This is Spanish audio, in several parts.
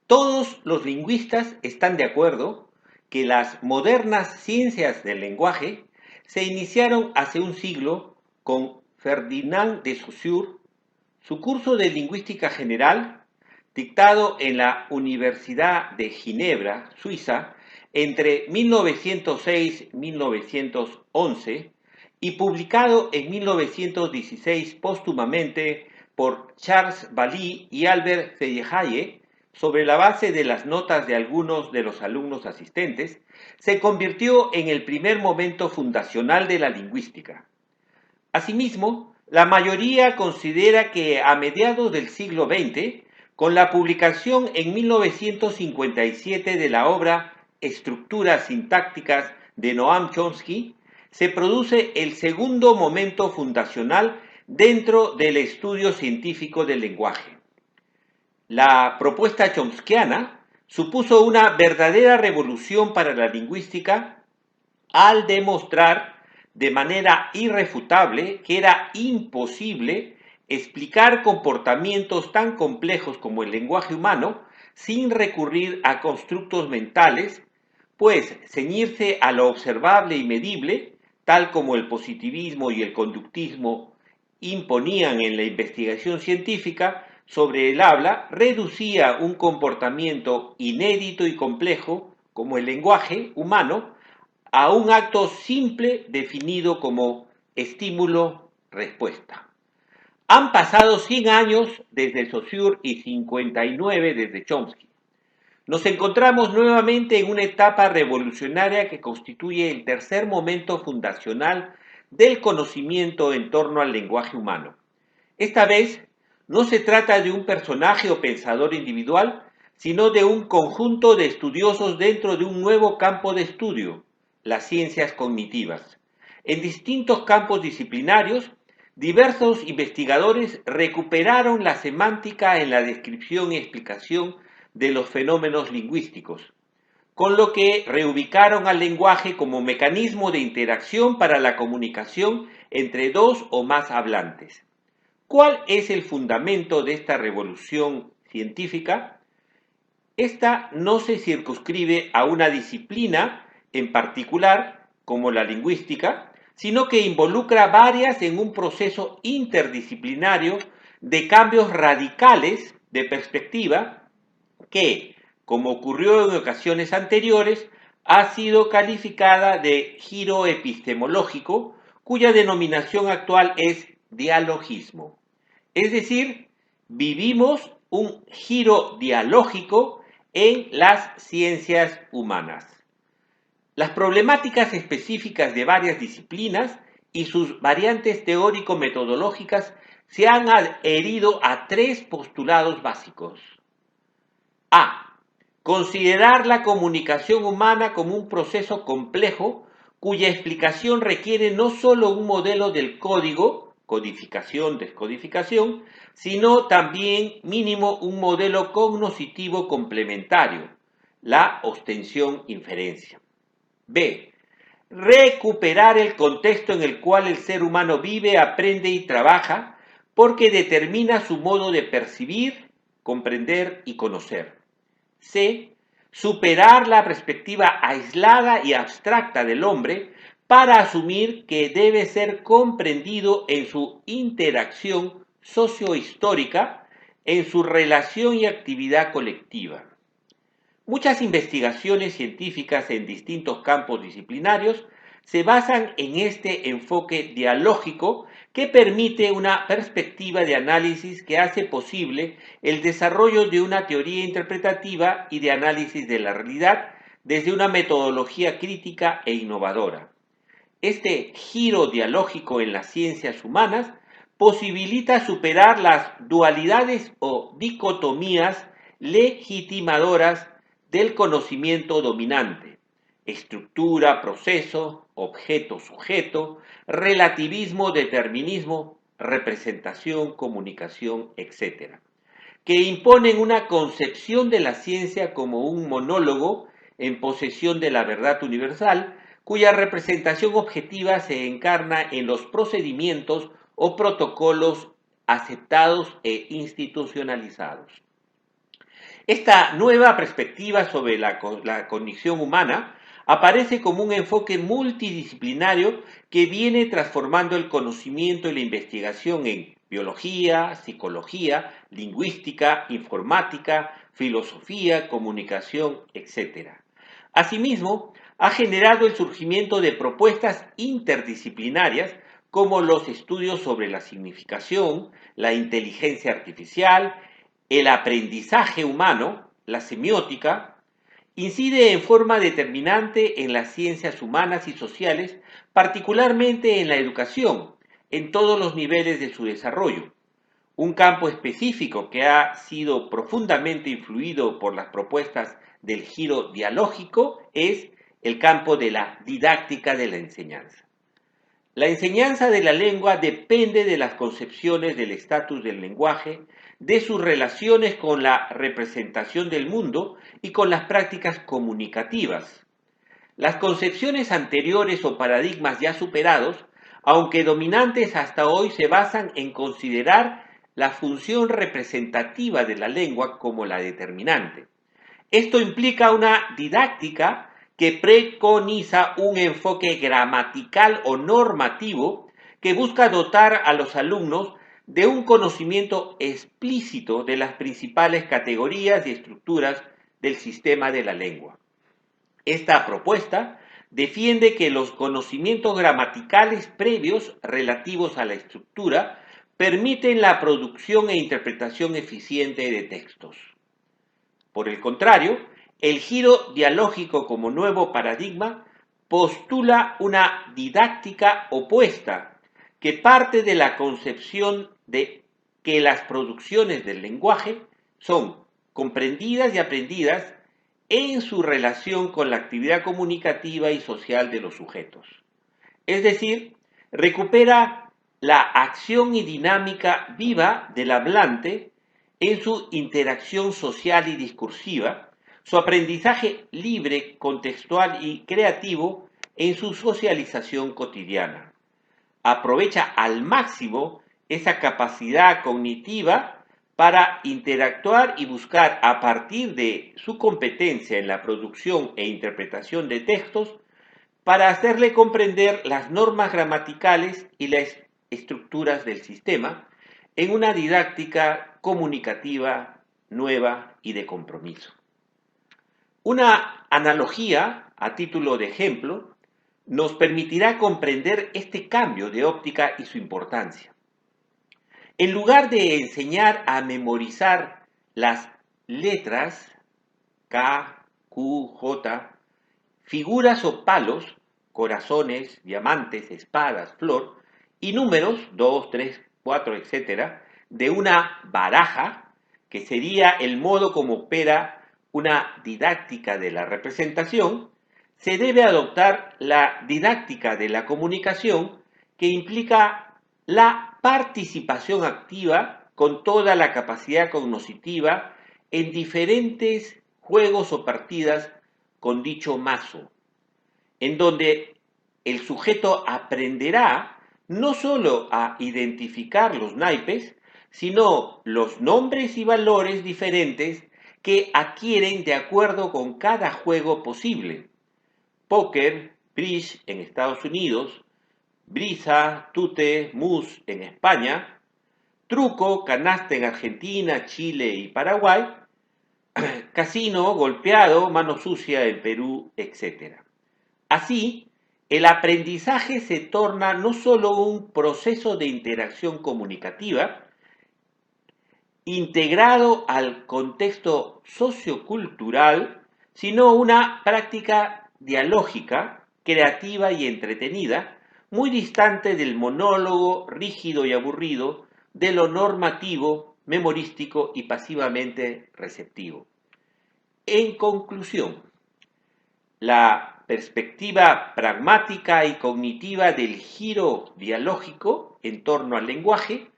Todos los lingüistas están de acuerdo que las modernas ciencias del lenguaje se iniciaron hace un siglo con Ferdinand de Saussure. Su curso de lingüística general, dictado en la Universidad de Ginebra, Suiza, entre 1906 y 1911, y publicado en 1916 póstumamente por Charles Bailly y Albert Sellehaye, sobre la base de las notas de algunos de los alumnos asistentes, se convirtió en el primer momento fundacional de la lingüística. Asimismo, la mayoría considera que a mediados del siglo XX, con la publicación en 1957 de la obra Estructuras sintácticas de Noam Chomsky, se produce el segundo momento fundacional dentro del estudio científico del lenguaje. La propuesta chomskiana supuso una verdadera revolución para la lingüística al demostrar de manera irrefutable que era imposible explicar comportamientos tan complejos como el lenguaje humano sin recurrir a constructos mentales, pues ceñirse a lo observable y medible, tal como el positivismo y el conductismo imponían en la investigación científica sobre el habla, reducía un comportamiento inédito y complejo como el lenguaje humano a un acto simple definido como estímulo-respuesta. Han pasado 100 años desde Saussure y 59 desde Chomsky. Nos encontramos nuevamente en una etapa revolucionaria que constituye el tercer momento fundacional del conocimiento en torno al lenguaje humano. Esta vez no se trata de un personaje o pensador individual, sino de un conjunto de estudiosos dentro de un nuevo campo de estudio, las ciencias cognitivas. En distintos campos disciplinarios, diversos investigadores recuperaron la semántica en la descripción y explicación de los fenómenos lingüísticos, con lo que reubicaron al lenguaje como mecanismo de interacción para la comunicación entre dos o más hablantes. ¿Cuál es el fundamento de esta revolución científica? Esta no se circunscribe a una disciplina en particular, como la lingüística, sino que involucra varias en un proceso interdisciplinario de cambios radicales de perspectiva que, como ocurrió en ocasiones anteriores, ha sido calificada de giro epistemológico, cuya denominación actual es dialogismo. Es decir, vivimos un giro dialógico en las ciencias humanas. Las problemáticas específicas de varias disciplinas y sus variantes teórico-metodológicas se han adherido a tres postulados básicos. A. Considerar la comunicación humana como un proceso complejo cuya explicación requiere no solo un modelo del código, codificación, descodificación, sino también mínimo un modelo cognoscitivo complementario, la ostensión-inferencia. B. Recuperar el contexto en el cual el ser humano vive, aprende y trabaja, porque determina su modo de percibir, comprender y conocer. C. Superar la perspectiva aislada y abstracta del hombre para asumir que debe ser comprendido en su interacción sociohistórica, en su relación y actividad colectiva. Muchas investigaciones científicas en distintos campos disciplinarios se basan en este enfoque dialógico que permite una perspectiva de análisis que hace posible el desarrollo de una teoría interpretativa y de análisis de la realidad desde una metodología crítica e innovadora. Este giro dialógico en las ciencias humanas posibilita superar las dualidades o dicotomías legitimadoras del conocimiento dominante: estructura, proceso, objeto, sujeto, relativismo, determinismo, representación, comunicación, etc., que imponen una concepción de la ciencia como un monólogo en posesión de la verdad universal, cuya representación objetiva se encarna en los procedimientos o protocolos aceptados e institucionalizados. Esta nueva perspectiva sobre la condición humana aparece como un enfoque multidisciplinario que viene transformando el conocimiento y la investigación en biología, psicología, lingüística, informática, filosofía, comunicación, etc. Asimismo, ha generado el surgimiento de propuestas interdisciplinarias como los estudios sobre la significación, la inteligencia artificial, el aprendizaje humano, la semiótica, incide en forma determinante en las ciencias humanas y sociales, particularmente en la educación, en todos los niveles de su desarrollo. Un campo específico que ha sido profundamente influido por las propuestas del giro dialógico es el campo de la didáctica de la enseñanza. La enseñanza de la lengua depende de las concepciones del estatus del lenguaje, de sus relaciones con la representación del mundo y con las prácticas comunicativas. Las concepciones anteriores o paradigmas ya superados, aunque dominantes hasta hoy, se basan en considerar la función representativa de la lengua como la determinante. Esto implica una didáctica que preconiza un enfoque gramatical o normativo que busca dotar a los alumnos de un conocimiento explícito de las principales categorías y estructuras del sistema de la lengua. Esta propuesta defiende que los conocimientos gramaticales previos relativos a la estructura permiten la producción e interpretación eficiente de textos. Por el contrario, el giro dialógico como nuevo paradigma postula una didáctica opuesta que parte de la concepción de que las producciones del lenguaje son comprendidas y aprendidas en su relación con la actividad comunicativa y social de los sujetos. Es decir, recupera la acción y dinámica viva del hablante en su interacción social y discursiva, su aprendizaje libre, contextual y creativo en su socialización cotidiana. Aprovecha al máximo esa capacidad cognitiva para interactuar y buscar a partir de su competencia en la producción e interpretación de textos para hacerle comprender las normas gramaticales y las estructuras del sistema en una didáctica comunicativa nueva y de compromiso. Una analogía, a título de ejemplo, nos permitirá comprender este cambio de óptica y su importancia. En lugar de enseñar a memorizar las letras K, Q, J, figuras o palos, corazones, diamantes, espadas, flor, y números, 2, 3, 4, etc., de una baraja, que sería el modo como opera una didáctica de la representación, se debe adoptar la didáctica de la comunicación, que implica la participación activa con toda la capacidad cognitiva en diferentes juegos o partidas con dicho mazo, en donde el sujeto aprenderá no solo a identificar los naipes, sino los nombres y valores diferentes que adquieren de acuerdo con cada juego posible. Póker, bridge en Estados Unidos, brisa, tute, mus en España, truco, canasta en Argentina, Chile y Paraguay, casino, golpeado, mano sucia en Perú, etc. Así, el aprendizaje se torna no solo un proceso de interacción comunicativa, integrado al contexto sociocultural, sino una práctica dialógica, creativa y entretenida, muy distante del monólogo rígido y aburrido, de lo normativo, memorístico y pasivamente receptivo. En conclusión, la perspectiva pragmática y cognitiva del giro dialógico en torno al lenguaje,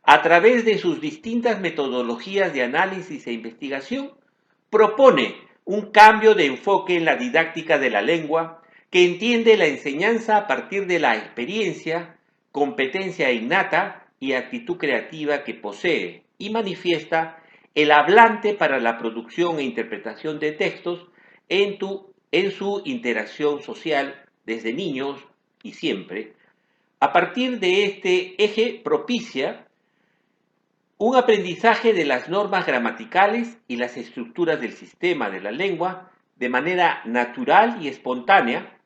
a través de sus distintas metodologías de análisis e investigación, propone un cambio de enfoque en la didáctica de la lengua que entiende la enseñanza a partir de la experiencia, competencia innata y actitud creativa que posee y manifiesta el hablante para la producción e interpretación de textos en su interacción social desde niños y siempre. A partir de este eje propicia un aprendizaje de las normas gramaticales y las estructuras del sistema de la lengua de manera natural y espontánea,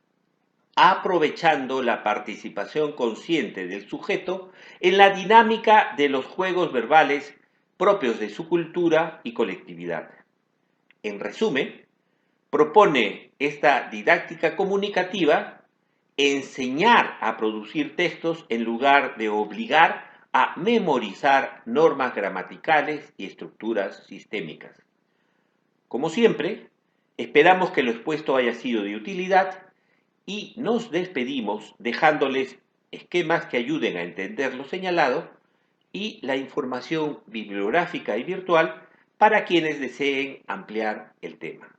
aprovechando la participación consciente del sujeto en la dinámica de los juegos verbales propios de su cultura y colectividad. En resumen, propone esta didáctica comunicativa enseñar a producir textos en lugar de obligar a memorizar normas gramaticales y estructuras sistémicas. Como siempre, esperamos que lo expuesto haya sido de utilidad y nos despedimos dejándoles esquemas que ayuden a entender lo señalado y la información bibliográfica y virtual para quienes deseen ampliar el tema.